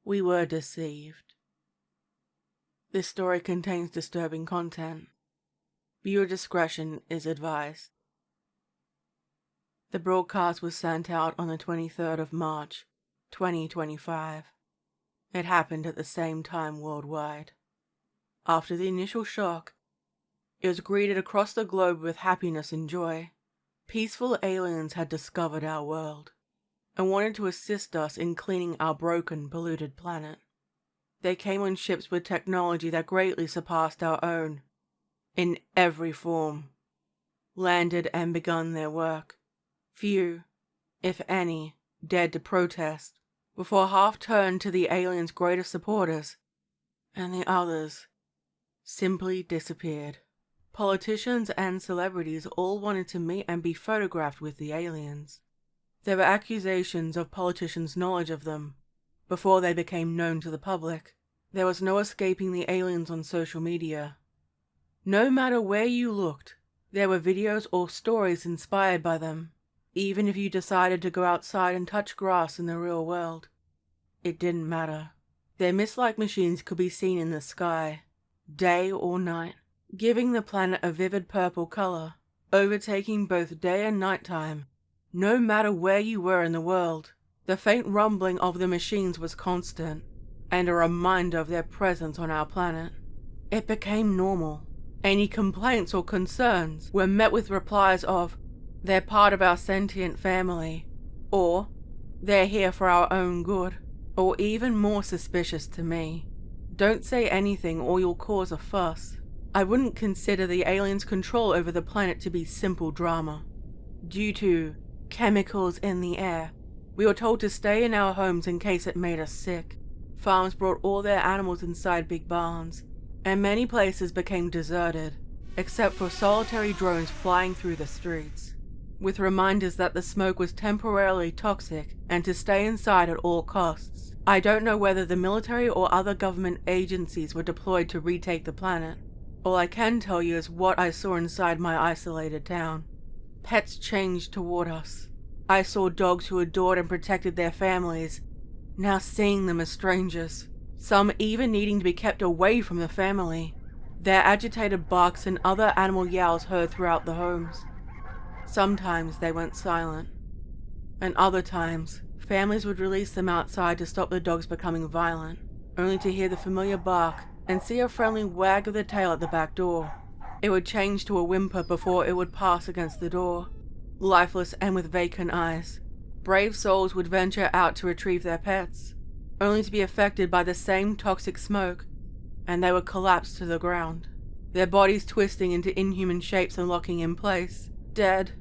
We were deceived. This story contains disturbing content. Viewer discretion is advised. The broadcast was sent out on the 23rd of March, 2025. It happened at the same time worldwide. After the initial shock, it was greeted across the globe with happiness and joy. Peaceful aliens had discovered our world and wanted to assist us in cleaning our broken, polluted planet. They came on ships with technology that greatly surpassed our own, in every form, landed and begun their work. Few, if any, dared to protest, before half turned to the aliens' greatest supporters, and the others simply disappeared. Politicians and celebrities all wanted to meet and be photographed with the aliens. There were accusations of politicians' knowledge of them before they became known to the public. There was no escaping the aliens on social media. No matter where you looked, there were videos or stories inspired by them. Even if you decided to go outside and touch grass in the real world, it didn't matter. Their mist-like machines could be seen in the sky, day or night, giving the planet a vivid purple color, overtaking both day and nighttime. No matter where you were in the world, the faint rumbling of the machines was constant, and a reminder of their presence on our planet. It became normal. Any complaints or concerns were met with replies of, "They're part of our sentient family," or "They're here for our own good," or even more suspicious to me, "Don't say anything or you'll cause a fuss." I wouldn't consider the aliens' control over the planet to be simple drama. Due to chemicals in the air, we were told to stay in our homes in case it made us sick. Farms brought all their animals inside big barns, and many places became deserted, except for solitary drones flying through the streets, with reminders that the smoke was temporarily toxic and to stay inside at all costs. I don't know whether the military or other government agencies were deployed to retake the planet. All I can tell you is what I saw inside my isolated town. Pets changed toward us. I saw dogs who adored and protected their families, now seeing them as strangers, some even needing to be kept away from the family. Their agitated barks and other animal yowls heard throughout the homes. Sometimes they went silent, and other times families would release them outside to stop the dogs becoming violent, only to hear the familiar bark and see a friendly wag of the tail at the back door. It would change to a whimper before it would pass against the door, lifeless and with vacant eyes. Brave souls would venture out to retrieve their pets, only to be affected by the same toxic smoke, and they would collapse to the ground, their bodies twisting into inhuman shapes and locking in place. Dead.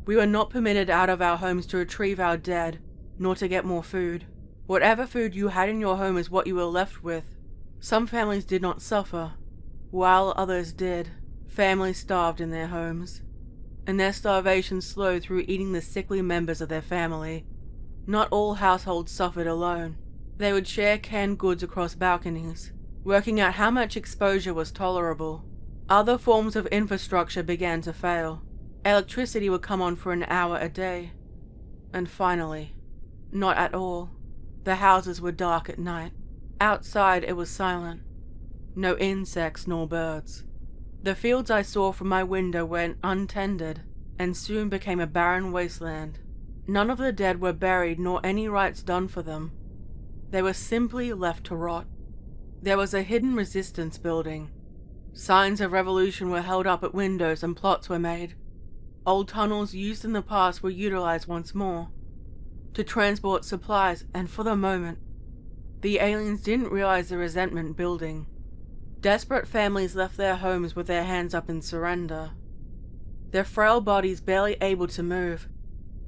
We were not permitted out of our homes to retrieve our dead, nor to get more food. Whatever food you had in your home is what you were left with. Some families did not suffer, while others did. Families starved in their homes, and their starvation slowed through eating the sickly members of their family. Not all households suffered alone. They would share canned goods across balconies, working out how much exposure was tolerable. Other forms of infrastructure began to fail. Electricity would come on for an hour a day. And finally, not at all. The houses were dark at night. Outside it was silent. No insects nor birds. The fields I saw from my window went untended, and soon became a barren wasteland. None of the dead were buried nor any rites done for them. They were simply left to rot. There was a hidden resistance building. Signs of revolution were held up at windows and plots were made. Old tunnels used in the past were utilized once more to transport supplies, and for the moment, the aliens didn't realize the resentment building. Desperate families left their homes with their hands up in surrender, their frail bodies barely able to move,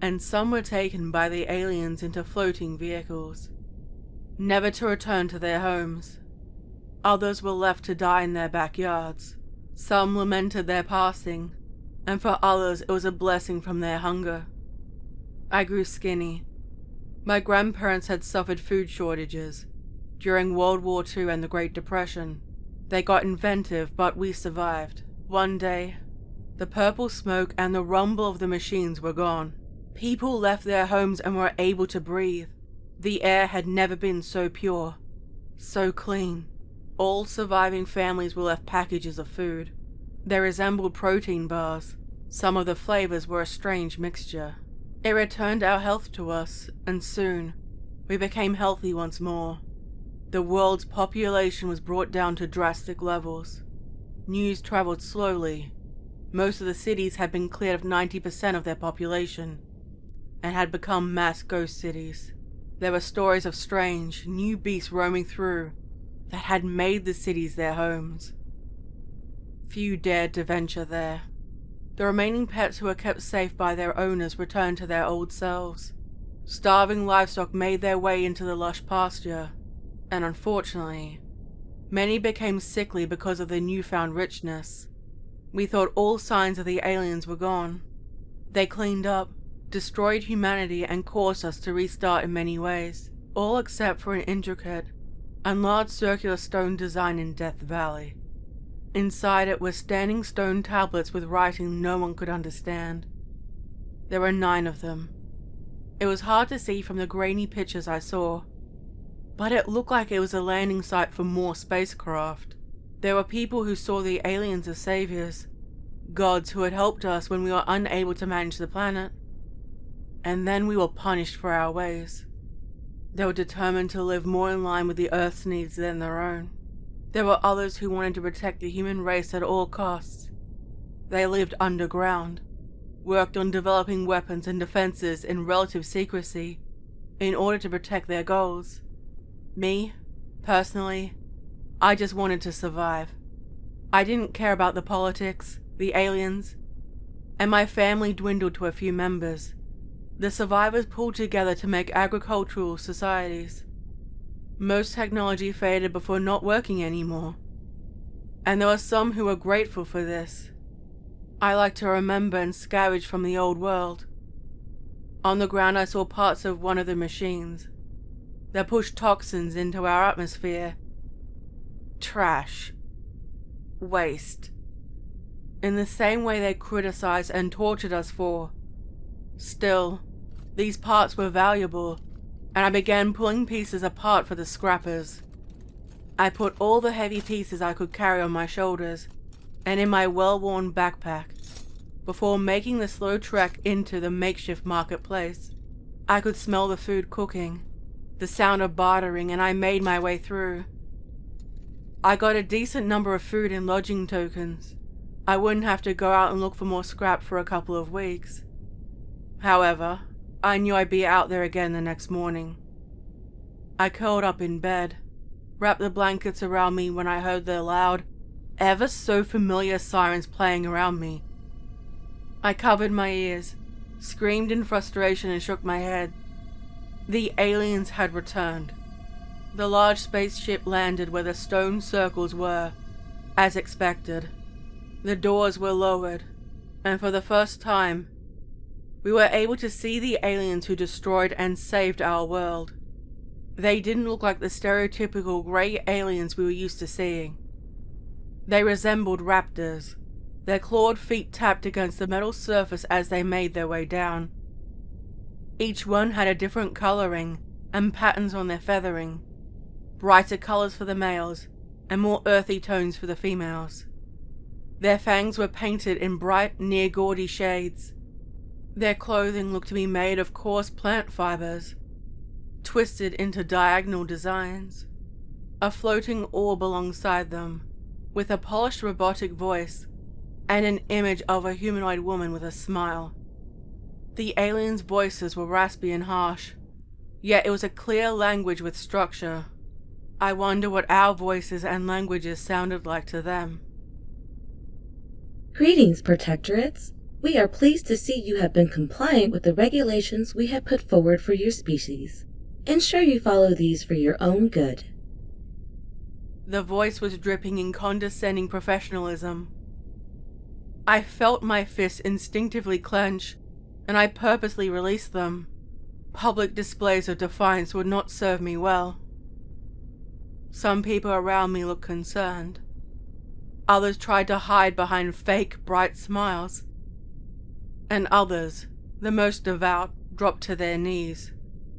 and some were taken by the aliens into floating vehicles, never to return to their homes. Others were left to die in their backyards. Some lamented their passing, and for others it was a blessing from their hunger. I grew skinny. My grandparents had suffered food shortages during World War II and the Great Depression. They got inventive, but we survived. One day, the purple smoke and the rumble of the machines were gone. People left their homes and were able to breathe. The air had never been so pure. So clean. All surviving families were left packages of food. They resembled protein bars. Some of the flavors were a strange mixture. It returned our health to us, and soon, we became healthy once more. The world's population was brought down to drastic levels. News traveled slowly. Most of the cities had been cleared of 90% of their population, and had become mass ghost cities. There were stories of strange, new beasts roaming through that had made the cities their homes. Few dared to venture there. The remaining pets who were kept safe by their owners returned to their old selves. Starving livestock made their way into the lush pasture, and unfortunately, many became sickly because of the newfound richness. We thought all signs of the aliens were gone. They cleaned up, destroyed humanity, and caused us to restart in many ways, all except for an intricate and large circular stone design in Death Valley. Inside it were standing stone tablets with writing no one could understand. There were 9 of them. It was hard to see from the grainy pictures I saw, but it looked like it was a landing site for more spacecraft. There were people who saw the aliens as saviors, gods who had helped us when we were unable to manage the planet. And then we were punished for our ways. They were determined to live more in line with the Earth's needs than their own. There were others who wanted to protect the human race at all costs. They lived underground, worked on developing weapons and defenses in relative secrecy in order to protect their goals. Me, personally, I just wanted to survive. I didn't care about the politics, the aliens, and my family dwindled to a few members. The survivors pulled together to make agricultural societies. Most technology faded before not working anymore, and there were some who were grateful for this. I like to remember and scavenge from the old world. On the ground I saw parts of one of the machines that pushed toxins into our atmosphere. Trash. Waste. In the same way they criticized and tortured us for. Still, these parts were valuable, and I began pulling pieces apart for the scrappers. I put all the heavy pieces I could carry on my shoulders and in my well-worn backpack before making the slow trek into the makeshift marketplace. I could smell the food cooking, the sound of bartering, and I made my way through. I got a decent number of food and lodging tokens. I wouldn't have to go out and look for more scrap for a couple of weeks. However, I knew I'd be out there again the next morning. I curled up in bed, wrapped the blankets around me when I heard the loud, ever so familiar sirens playing around me. I covered my ears, screamed in frustration, and shook my head. The aliens had returned. The large spaceship landed where the stone circles were, as expected. The doors were lowered, and for the first time, we were able to see the aliens who destroyed and saved our world. They didn't look like the stereotypical grey aliens we were used to seeing. They resembled raptors. Their clawed feet tapped against the metal surface as they made their way down. Each one had a different coloring and patterns on their feathering. Brighter colors for the males and more earthy tones for the females. Their fangs were painted in bright, near-gaudy shades. Their clothing looked to be made of coarse plant fibers, twisted into diagonal designs. A floating orb alongside them, with a polished robotic voice, and an image of a humanoid woman with a smile. The aliens' voices were raspy and harsh, yet it was a clear language with structure. I wonder what our voices and languages sounded like to them. Greetings, Protectorates. We are pleased to see you have been compliant with the regulations we have put forward for your species. Ensure you follow these for your own good. The voice was dripping in condescending professionalism. I felt my fists instinctively clench, and I purposely released them. Public displays of defiance would not serve me well. Some people around me looked concerned. Others tried to hide behind fake, bright smiles. And others, the most devout, dropped to their knees,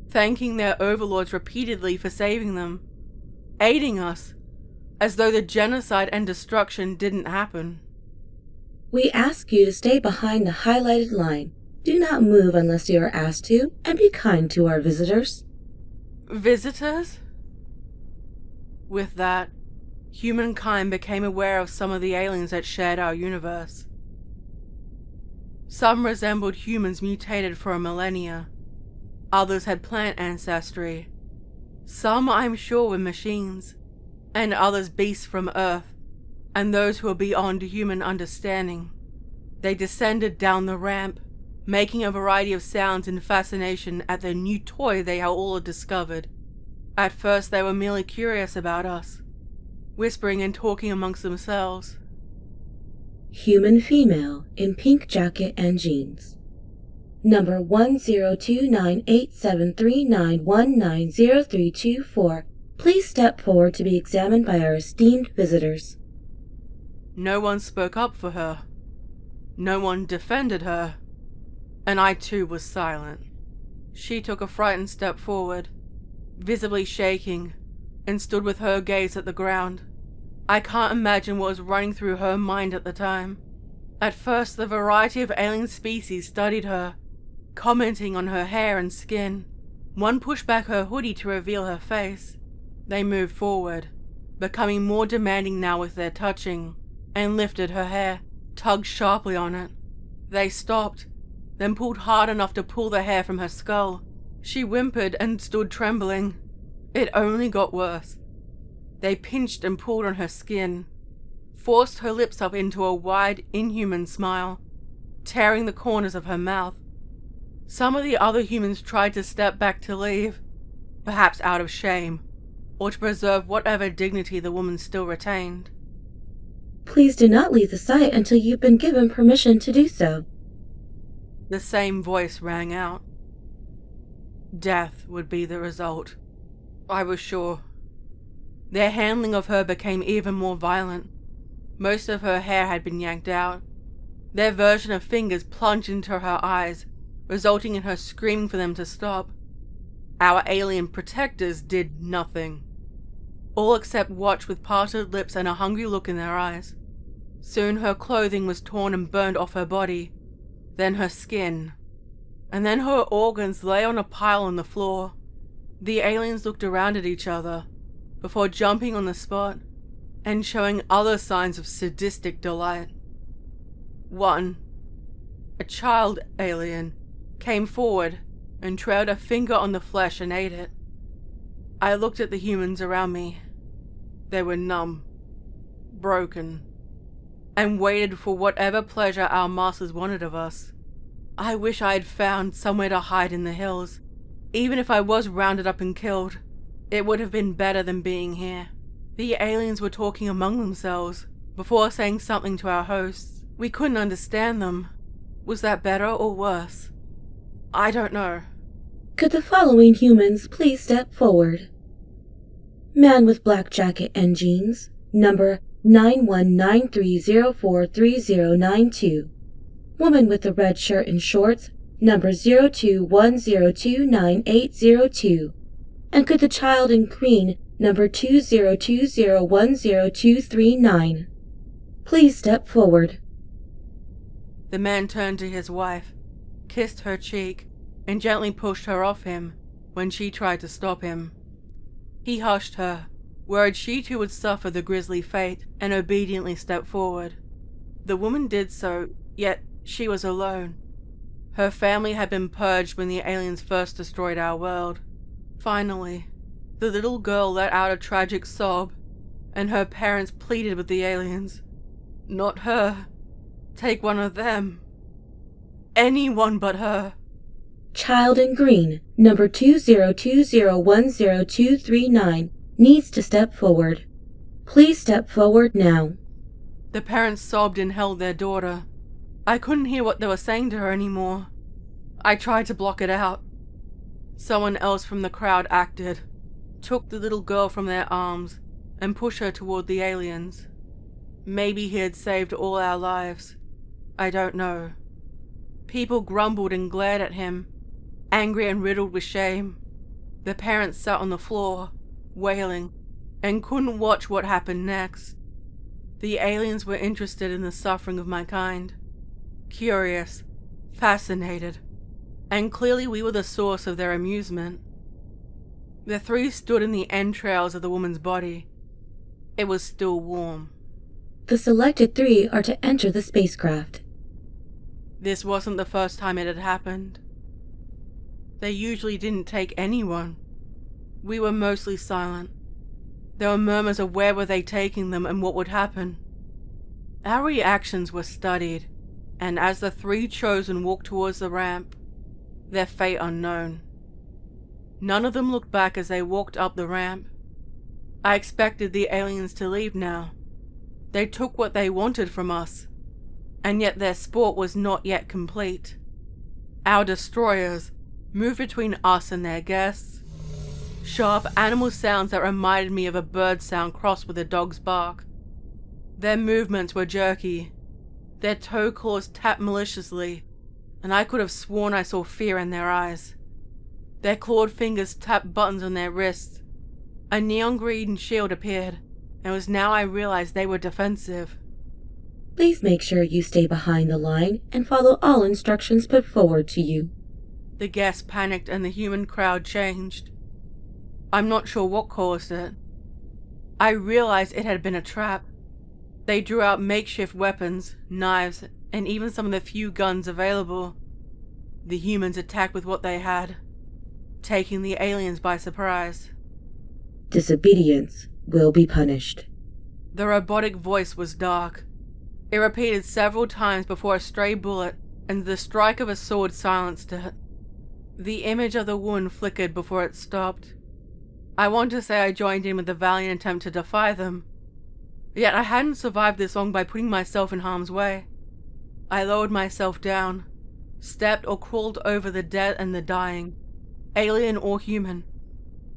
thanking their overlords repeatedly for saving them. aiding us, as though the genocide and destruction didn't happen. We ask you to stay behind the highlighted line. Do not move unless you are asked to, and be kind to our visitors. Visitors? With that, humankind became aware of some of the aliens that shared our universe. Some resembled humans mutated for a millennia. Others had plant ancestry. Some, I'm sure, were machines, and others beasts from Earth, and those who were beyond human understanding. They descended down the ramp, making a variety of sounds in fascination at the new toy they had all discovered. At first they were merely curious about us, whispering and talking amongst themselves. Human female in pink jacket and jeans. Number 10298739190324. Please step forward to be examined by our esteemed visitors. No one spoke up for her. No one defended her. And I too was silent. She took a frightened step forward, visibly shaking, and stood with her gaze at the ground. I can't imagine what was running through her mind at the time. At first, the variety of alien species studied her, commenting on her hair and skin. One pushed back her hoodie to reveal her face. They moved forward, becoming more demanding now with their touching, and lifted her hair, tugged sharply on it. They stopped, then pulled hard enough to pull the hair from her skull. She whimpered and stood trembling. It only got worse. They pinched and pulled on her skin, forced her lips up into a wide, inhuman smile, tearing the corners of her mouth. Some of the other humans tried to step back to leave, perhaps out of shame, or to preserve whatever dignity the woman still retained. Please do not leave the site until you've been given permission to do so. The same voice rang out. Death would be the result, I was sure. Their handling of her became even more violent. Most of her hair had been yanked out. Their version of fingers plunged into her eyes, resulting in her screaming for them to stop. Our alien protectors did nothing. All except watch with parted lips and a hungry look in their eyes. Soon her clothing was torn and burned off her body, then her skin, and then her organs lay on a pile on the floor. The aliens looked around at each other, before jumping on the spot and showing other signs of sadistic delight. One, a child alien, came forward and trailed a finger on the flesh and ate it. I looked at the humans around me. They were numb, broken, and waited for whatever pleasure our masters wanted of us. I wish I had found somewhere to hide in the hills. Even if I was rounded up and killed, it would have been better than being here. The aliens were talking among themselves before saying something to our hosts. We couldn't understand them. Was that better or worse? I don't know. Could the following humans please step forward? Man with black jacket and jeans, number 9193043092. Woman with the red shirt and shorts, number 0210298802. And could the child in green, number 2020100239. Please step forward. The man turned to his wife, kissed her cheek, and gently pushed her off him when she tried to stop him. He hushed her, worried she too would suffer the grisly fate, and obediently stepped forward. The woman did so, yet she was alone. Her family had been purged when the aliens first destroyed our world. Finally, the little girl let out a tragic sob, and her parents pleaded with the aliens. Not her. Take one of them. Anyone but her. Child in green, number 2020100239, needs to step forward. Please step forward now. The parents sobbed and held their daughter. I couldn't hear what they were saying to her anymore. I tried to block it out. Someone else from the crowd acted, took the little girl from their arms, and pushed her toward the aliens. Maybe he had saved all our lives. I don't know. People grumbled and glared at him, angry and riddled with shame. The parents sat on the floor, wailing, and couldn't watch what happened next. The aliens were interested in the suffering of my kind, curious, fascinated, and clearly we were the source of their amusement. The three stood in the entrails of the woman's body. It was still warm. The selected 3 are to enter the spacecraft. This wasn't the first time it had happened. They usually didn't take anyone. We were mostly silent. There were murmurs of where were they taking them and what would happen. Our reactions were studied, and as the 3 chosen walked towards the ramp, their fate unknown. None of them looked back as they walked up the ramp. I expected the aliens to leave now. They took what they wanted from us, and yet their sport was not yet complete. Our destroyers moved between us and their guests. Sharp animal sounds that reminded me of a bird sound crossed with a dog's bark. Their movements were jerky. Their toe claws tapped maliciously, and I could have sworn I saw fear in their eyes. Their clawed fingers tapped buttons on their wrists. A neon green shield appeared, and it was now I realized they were defensive. Please make sure you stay behind the line and follow all instructions put forward to you. The guests panicked and the human crowd changed. I'm not sure what caused it. I realized it had been a trap. They drew out makeshift weapons, knives, and even some of the few guns available. The humans attacked with what they had, taking the aliens by surprise. Disobedience will be punished. The robotic voice was dark. It repeated several times before a stray bullet and the strike of a sword silenced it. The image of the wound flickered before it stopped. I want to say I joined in with the valiant attempt to defy them. Yet I hadn't survived this long by putting myself in harm's way. I lowered myself down, stepped or crawled over the dead and the dying, alien or human.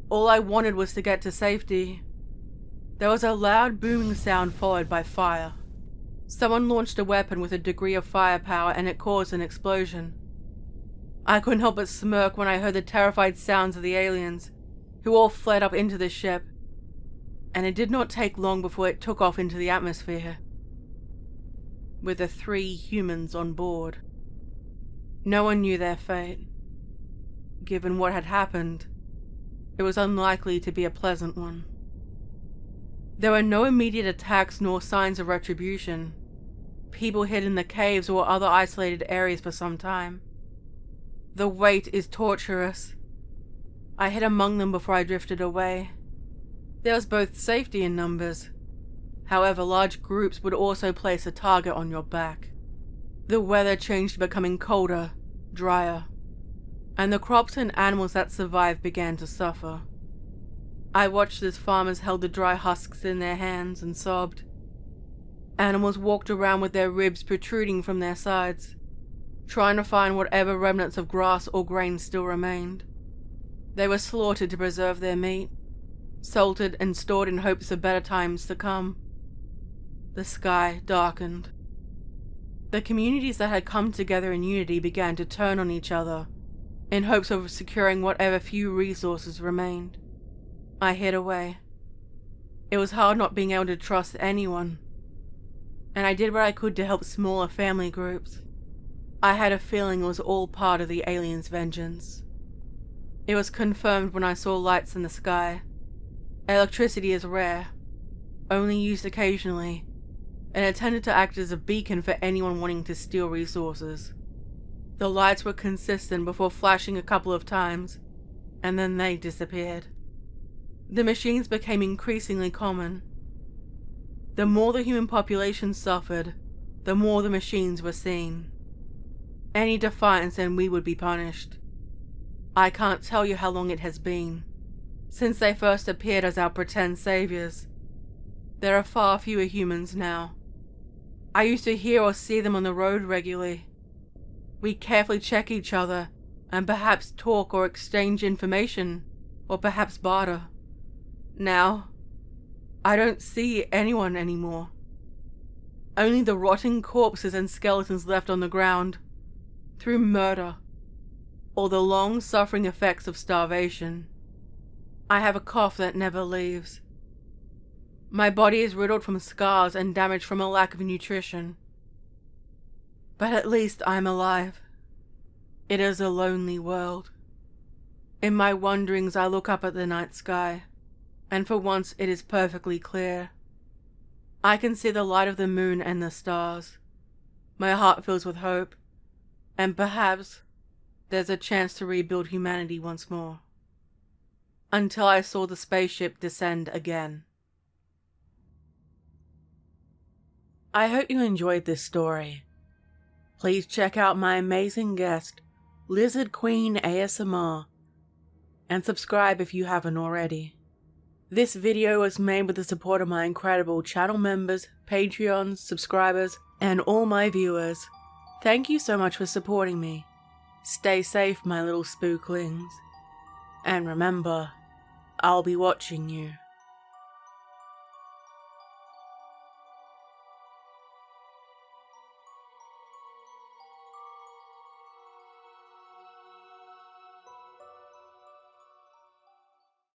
All I wanted was to get to safety. There was a loud booming sound followed by fire. Someone launched a weapon with a degree of firepower and it caused an explosion. I couldn't help but smirk when I heard the terrified sounds of the aliens, who all fled up into the ship, and it did not take long before it took off into the atmosphere, with the 3 humans on board. No one knew their fate. Given what had happened, it was unlikely to be a pleasant one. There were no immediate attacks nor signs of retribution. People hid in the caves or other isolated areas for some time. The wait is torturous. I hid among them before I drifted away. There was both safety in numbers. However, large groups would also place a target on your back. The weather changed, becoming colder, drier, and the crops and animals that survived began to suffer. I watched as farmers held the dry husks in their hands and sobbed. Animals walked around with their ribs protruding from their sides, trying to find whatever remnants of grass or grain still remained. They were slaughtered to preserve their meat, salted and stored in hopes of better times to come. The sky darkened. The communities that had come together in unity began to turn on each other, in hopes of securing whatever few resources remained. I hid away. It was hard not being able to trust anyone, and I did what I could to help smaller family groups. I had a feeling it was all part of the aliens' vengeance. It was confirmed when I saw lights in the sky. Electricity is rare, only used occasionally, and it tended to act as a beacon for anyone wanting to steal resources. The lights were consistent before flashing a couple of times, and then they disappeared. The machines became increasingly common. The more the human population suffered, the more the machines were seen. Any defiance and we would be punished. I can't tell you how long it has been since they first appeared as our pretend saviors. There are far fewer humans now. I used to hear or see them on the road regularly. We carefully check each other and perhaps talk or exchange information or perhaps barter. Now, I don't see anyone anymore. Only the rotting corpses and skeletons left on the ground through murder or the long-suffering effects of starvation. I have a cough that never leaves. My body is riddled from scars and damage from a lack of nutrition. But at least I'm alive. It is a lonely world. In my wanderings I look up at the night sky, and for once it is perfectly clear. I can see the light of the moon and the stars. My heart fills with hope, and perhaps there's a chance to rebuild humanity once more. Until I saw the spaceship descend again. I hope you enjoyed this story. Please check out my amazing guest, Lizard Queen ASMR, and subscribe if you haven't already. This video was made with the support of my incredible channel members, Patreons, subscribers, and all my viewers. Thank you so much for supporting me. Stay safe, my little spooklings. And remember, I'll be watching you.